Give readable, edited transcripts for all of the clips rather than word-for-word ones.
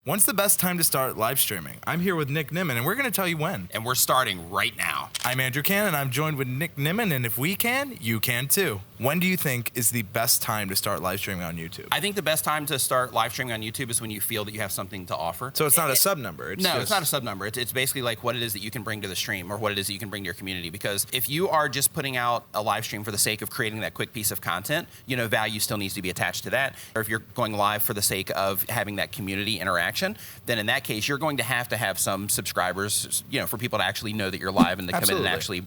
When's the best time to start live streaming? I'm here with Nick Nimmin, and we're going to tell you when. And we're starting right now. I'm Andrew Cannon, and I'm joined with Nick Nimmin, and if we can, you can too. When do you think is the best time to start live streaming on YouTube? I think the best time to start live streaming on YouTube is when you feel that you have something to offer. So it's not a sub number? It's not a sub number. It's basically like what it is that you can bring to the stream or what it is that you can bring to your community. Because if you are just putting out a live stream for the sake of creating that quick piece of content, value still needs to be attached to that. Or if you're going live for the sake of having that community interaction, then in that case, you're going to have some subscribers, for people to actually know that you're live and to come in and actually,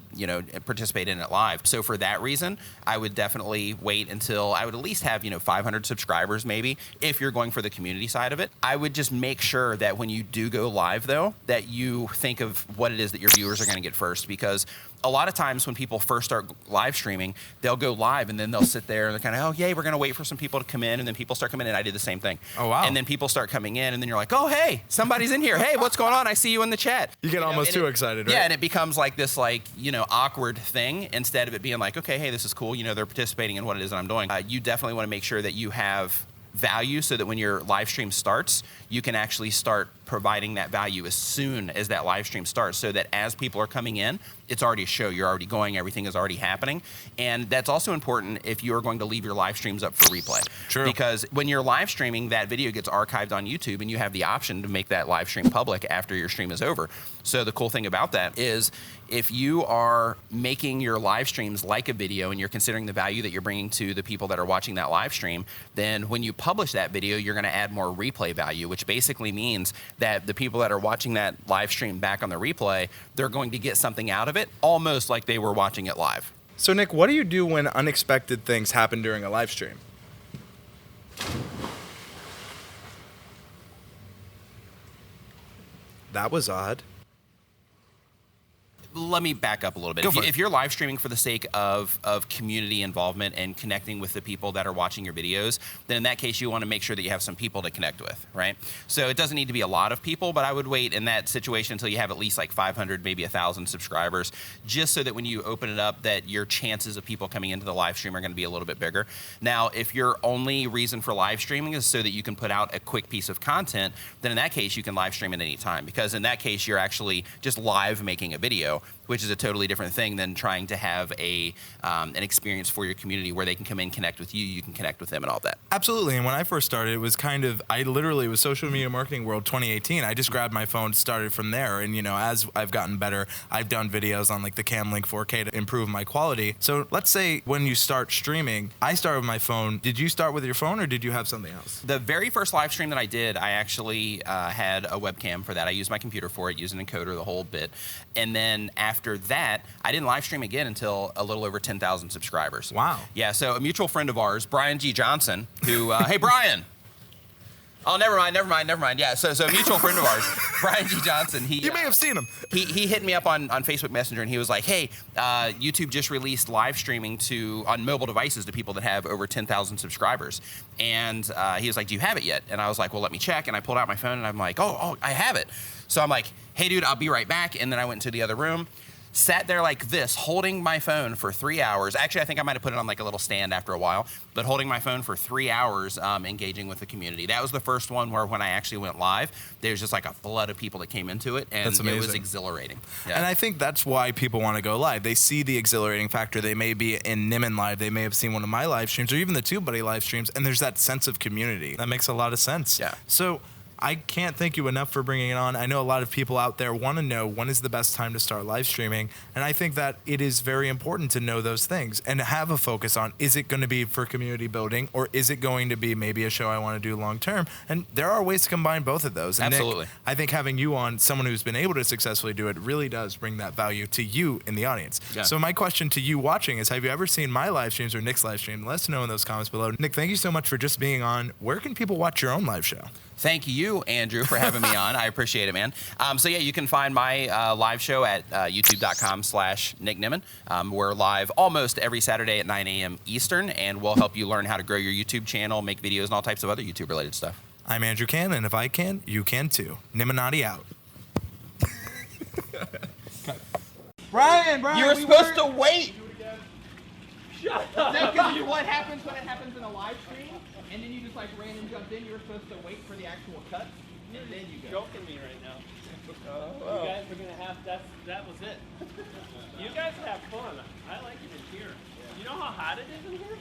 participate in it live. So for that reason, I would definitely wait until I would at least have, 500 subscribers maybe, if you're going for the community side of it. I would just make sure that when you do go live, though, that you think of what it is that your viewers are going to get first, because a lot of times when people first start live streaming, they'll go live and then they'll sit there and they're kind of, oh, yay, we're going to wait for some people to come in. And then people start coming in. I did the same thing. Oh, wow. And then people start coming in and then you're like, oh, hey, somebody's in here. Hey, what's going on? I see you in the chat. You get almost too excited, right? Yeah, and it becomes like this, awkward thing instead of it being like, okay, hey, this is cool. They're participating in what it is that I'm doing. You definitely want to make sure that you have value so that when your live stream starts, you can actually start providing that value as soon as that live stream starts, so that as people are coming in, it's already a show. You're already going. Everything is already happening. And that's also important if you're going to leave your live streams up for replay. True. Because when you're live streaming, that video gets archived on YouTube and you have the option to make that live stream public after your stream is over. So the cool thing about that is if you are making your live streams like a video and you're considering the value that you're bringing to the people that are watching that live stream, then when you publish that video, you're going to add more replay value, which basically means that the people that are watching that live stream back on the replay, they're going to get something out of it, almost like they were watching it live. So, Nick, what do you do when unexpected things happen during a live stream? That was odd. Let me back up a little bit. If you're live streaming for the sake of community involvement and connecting with the people that are watching your videos, then in that case, you want to make sure that you have some people to connect with, right? So it doesn't need to be a lot of people, but I would wait in that situation until you have at least like 500, maybe 1,000 subscribers, just so that when you open it up, that your chances of people coming into the live stream are going to be a little bit bigger. Now, if your only reason for live streaming is so that you can put out a quick piece of content, then in that case, you can live stream at any time, because in that case, you're actually just live making a video, which is a totally different thing than trying to have an experience for your community where they can come in, connect with you, you can connect with them and all that. Absolutely. And when I first started, it was it was Social Media Marketing World 2018. I just grabbed my phone, started from there. And, as I've gotten better, I've done videos on like the Camlink 4K to improve my quality. So let's say when you start streaming, I started with my phone. Did you start with your phone or did you have something else? The very first live stream that I did, I actually had a webcam for that. I used my computer for it, used an encoder, the whole bit. And then after that, I didn't live stream again until a little over 10,000 subscribers. Wow. Yeah, so a mutual friend of ours, Brian G. Johnson, who, hey, Brian. Oh, never mind. Yeah, so a mutual friend of ours, Brian G. Johnson. You may have seen him. He hit me up on Facebook Messenger, and he was like, hey, YouTube just released live streaming on mobile devices to people that have over 10,000 subscribers. And he was like, do you have it yet? And I was like, well, let me check. And I pulled out my phone, and I'm like, oh, I have it. So I'm like, hey, dude, I'll be right back. And then I went into the other room, sat there like this, holding my phone for 3 hours. Actually, I think I might have put it on like a little stand after a while, but holding my phone for 3 hours, engaging with the community. That was the first one where when I actually went live, there was just like a flood of people that came into it, and it was exhilarating. Yeah. And I think that's why people want to go live. They see the exhilarating factor. They may be in Nimmin Live. They may have seen one of my live streams or even the TubeBuddy live streams, and there's that sense of community. That makes a lot of sense. Yeah. So I can't thank you enough for bringing it on. I know a lot of people out there want to know when is the best time to start live streaming, and I think that it is very important to know those things and have a focus on, is it going to be for community building or is it going to be maybe a show I want to do long term? And there are ways to combine both of those. And absolutely. Nick, I think having you on, someone who's been able to successfully do it, really does bring that value to you in the audience. Yeah. So my question to you watching is, have you ever seen my live streams or Nick's live stream? Let us know in those comments below. Nick, thank you so much for just being on. Where can people watch your own live show? Thank you, Andrew, for having me on. I appreciate it, man. So yeah, you can find my live show at youtube.com/Nick Nimmin. We're live almost every Saturday at 9 a.m. Eastern, and we'll help you learn how to grow your YouTube channel, make videos, and all types of other YouTube-related stuff. I'm Andrew Cannon, and if I can, you can too. Nimmin and I out. Brian, You were supposed to wait. Shut up. That's what happens when it happens in a live stream, and then you just like ran and jumped in. You were supposed to wait for the actual cut. you're then you go. joking me right now. Oh. You guys are gonna have that was it. You guys have fun. I like it in here. You know how hot it is in here?